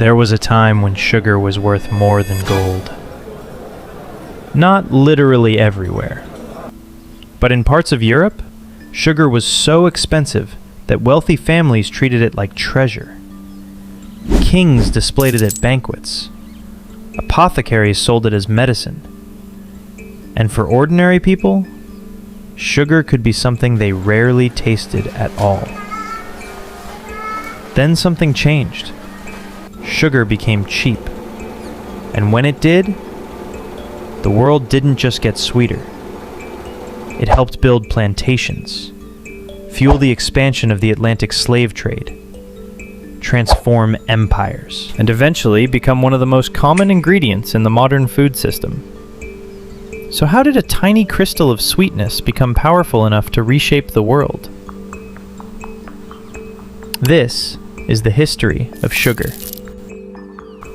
There was a time when sugar was worth more than gold. Not literally everywhere. But in parts of Europe, sugar was so expensive that wealthy families treated it like treasure. Kings displayed it at banquets. Apothecaries sold it as medicine. And for ordinary people, sugar could be something they rarely tasted at all. Then something changed. Sugar became cheap. And when it did, the world didn't just get sweeter. It helped build plantations, fuel the expansion of the Atlantic slave trade, transform empires, and eventually become one of the most common ingredients in the modern food system. So how did a tiny crystal of sweetness become powerful enough to reshape the world? This is the history of sugar.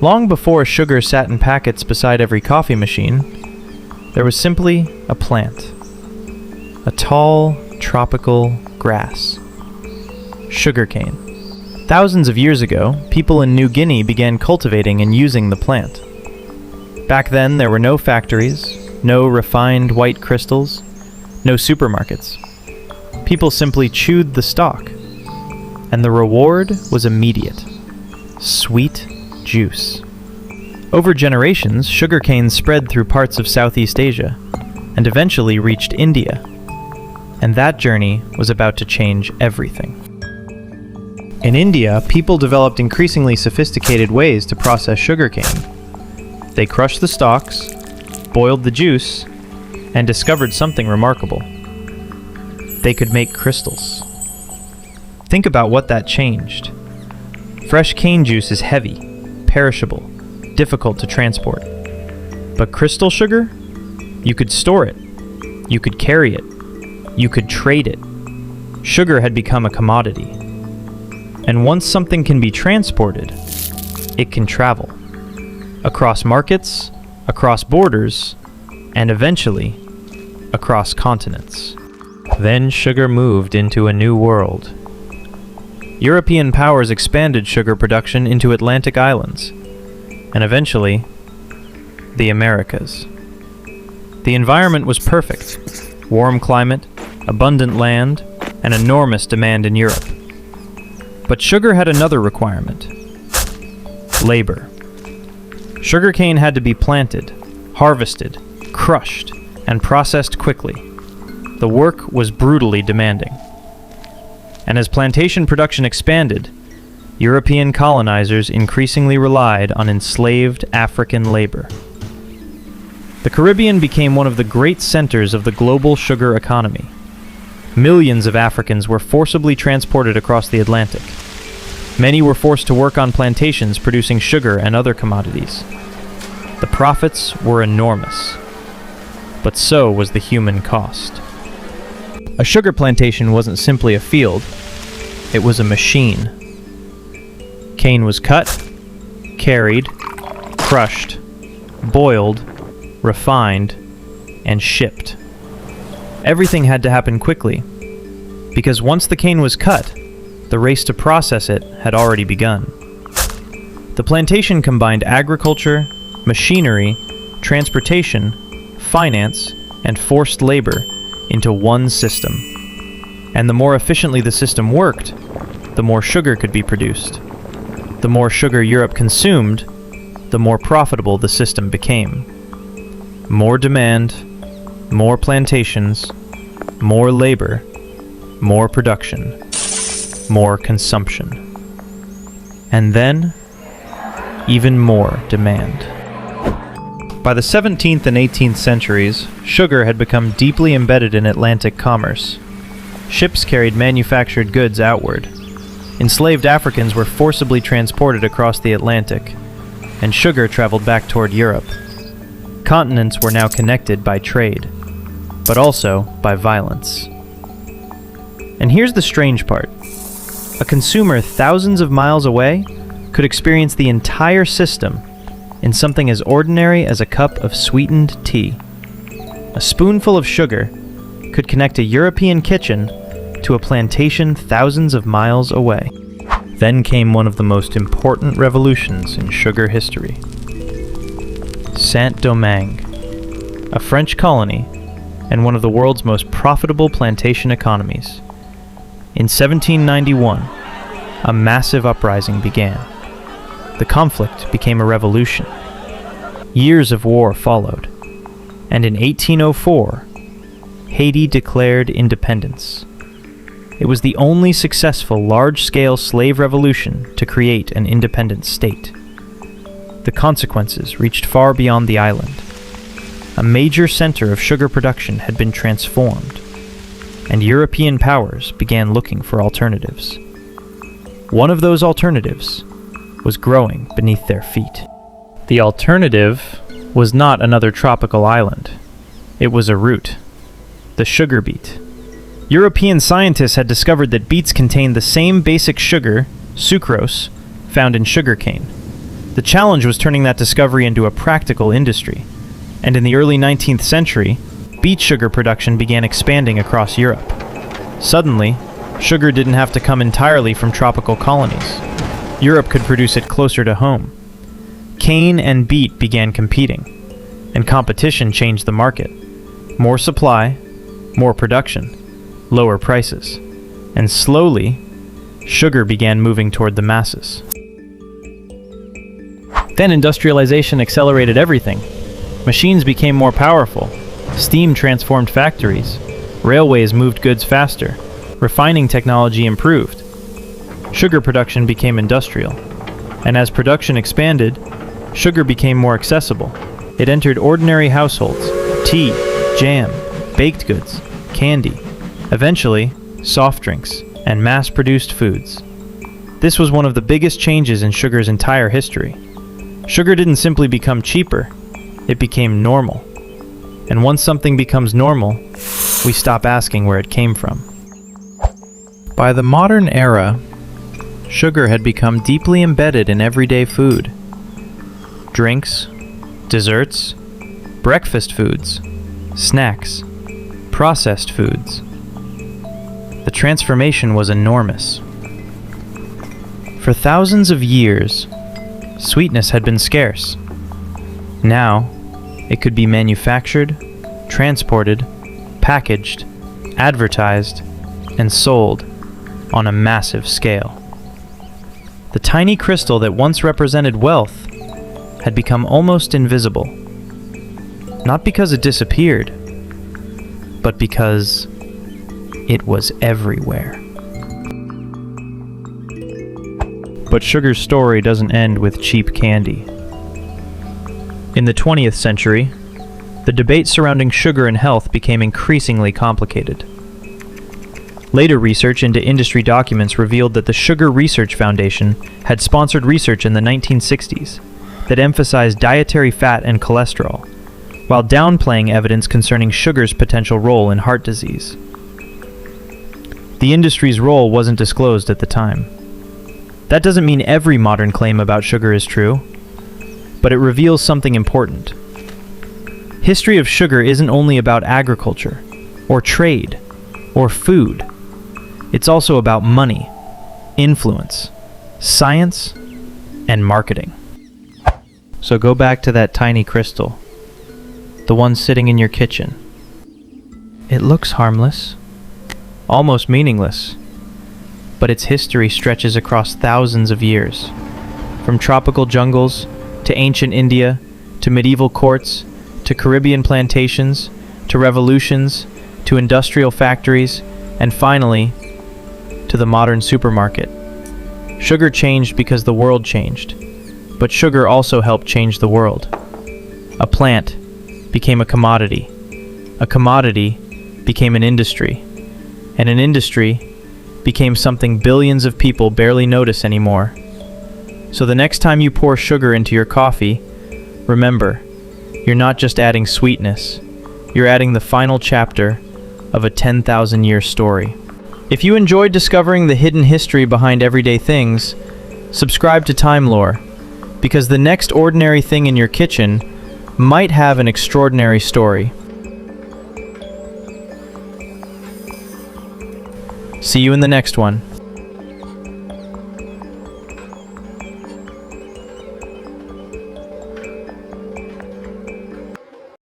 Long before sugar sat in packets beside every coffee machine, there was simply a plant. A tall, tropical grass. Sugarcane. Thousands of years ago, people in New Guinea began cultivating and using the plant. Back then, there were no factories, no refined white crystals, no supermarkets. People simply chewed the stalk, and the reward was immediate. Sweet juice. Over generations, sugarcane spread through parts of Southeast Asia, and eventually reached India. And that journey was about to change everything. In India, people developed increasingly sophisticated ways to process sugarcane. They crushed the stalks, boiled the juice, and discovered something remarkable. They could make crystals. Think about what that changed. Fresh cane juice is heavy, perishable, difficult to transport. But crystal sugar? You could store it. You could carry it. You could trade it. Sugar had become a commodity. And once something can be transported, it can travel. Across markets, across borders, and eventually, across continents. Then sugar moved into a new world. European powers expanded sugar production into Atlantic islands, and eventually, the Americas. The environment was perfect. Warm climate, abundant land, and enormous demand in Europe. But sugar had another requirement. Labor. Sugarcane had to be planted, harvested, crushed, and processed quickly. The work was brutally demanding. And as plantation production expanded, European colonizers increasingly relied on enslaved African labor. The Caribbean became one of the great centers of the global sugar economy. Millions of Africans were forcibly transported across the Atlantic. Many were forced to work on plantations producing sugar and other commodities. The profits were enormous, but so was the human cost. A sugar plantation wasn't simply a field, it was a machine. Cane was cut, carried, crushed, boiled, refined, and shipped. Everything had to happen quickly, because once the cane was cut, the race to process it had already begun. The plantation combined agriculture, machinery, transportation, finance, and forced labor into one system. And the more efficiently the system worked, the more sugar could be produced. The more sugar Europe consumed, the more profitable the system became. More demand, more plantations, more labor, more production, more consumption. And then, even more demand. By the 17th and 18th centuries, sugar had become deeply embedded in Atlantic commerce. Ships carried manufactured goods outward. Enslaved Africans were forcibly transported across the Atlantic, and sugar traveled back toward Europe. Continents were now connected by trade, but also by violence. And here's the strange part. A consumer thousands of miles away could experience the entire system in something as ordinary as a cup of sweetened tea. A spoonful of sugar could connect a European kitchen to a plantation thousands of miles away. Then came one of the most important revolutions in sugar history. Saint-Domingue, a French colony and one of the world's most profitable plantation economies. In 1791, a massive uprising began. The conflict became a revolution. Years of war followed, and in 1804, Haiti declared independence. It was the only successful large-scale slave revolution to create an independent state. The consequences reached far beyond the island. A major center of sugar production had been transformed, and European powers began looking for alternatives. One of those alternatives was growing beneath their feet. The alternative was not another tropical island. It was a root, the sugar beet. European scientists had discovered that beets contained the same basic sugar, sucrose, found in sugarcane. The challenge was turning that discovery into a practical industry, and in the early 19th century, beet sugar production began expanding across Europe. Suddenly, sugar didn't have to come entirely from tropical colonies. Europe could produce it closer to home. Cane and beet began competing, and competition changed the market. More supply, more production, lower prices, and slowly, sugar began moving toward the masses. Then industrialization accelerated everything. Machines became more powerful. Steam transformed factories. Railways moved goods faster. Refining technology improved. Sugar production became industrial. And as production expanded, sugar became more accessible. It entered ordinary households: tea, jam, baked goods, candy, eventually, soft drinks, and mass-produced foods. This was one of the biggest changes in sugar's entire history. Sugar didn't simply become cheaper, it became normal. And once something becomes normal, we stop asking where it came from. By the modern era, sugar had become deeply embedded in everyday food. Drinks, desserts, breakfast foods, snacks, processed foods. The transformation was enormous. For thousands of years, sweetness had been scarce. Now, it could be manufactured, transported, packaged, advertised, and sold on a massive scale. The tiny crystal that once represented wealth had become almost invisible. Not because it disappeared, but because it was everywhere. But sugar's story doesn't end with cheap candy. In the 20th century, the debate surrounding sugar and health became increasingly complicated. Later research into industry documents revealed that the Sugar Research Foundation had sponsored research in the 1960s that emphasized dietary fat and cholesterol, while downplaying evidence concerning sugar's potential role in heart disease. The industry's role wasn't disclosed at the time. That doesn't mean every modern claim about sugar is true, but it reveals something important. History of sugar isn't only about agriculture, or trade, or food. It's also about money, influence, science, and marketing. So go back to that tiny crystal, the one sitting in your kitchen. It looks harmless, almost meaningless, but its history stretches across thousands of years, from tropical jungles to ancient India, to medieval courts, to Caribbean plantations, to revolutions, to industrial factories, and finally, to the modern supermarket. Sugar changed because the world changed, but sugar also helped change the world. A plant became a commodity became an industry, and an industry became something billions of people barely notice anymore. So the next time you pour sugar into your coffee, remember, you're not just adding sweetness, you're adding the final chapter of a 10,000-year story. If you enjoyed discovering the hidden history behind everyday things, subscribe to Time Lore, because the next ordinary thing in your kitchen might have an extraordinary story. See you in the next one.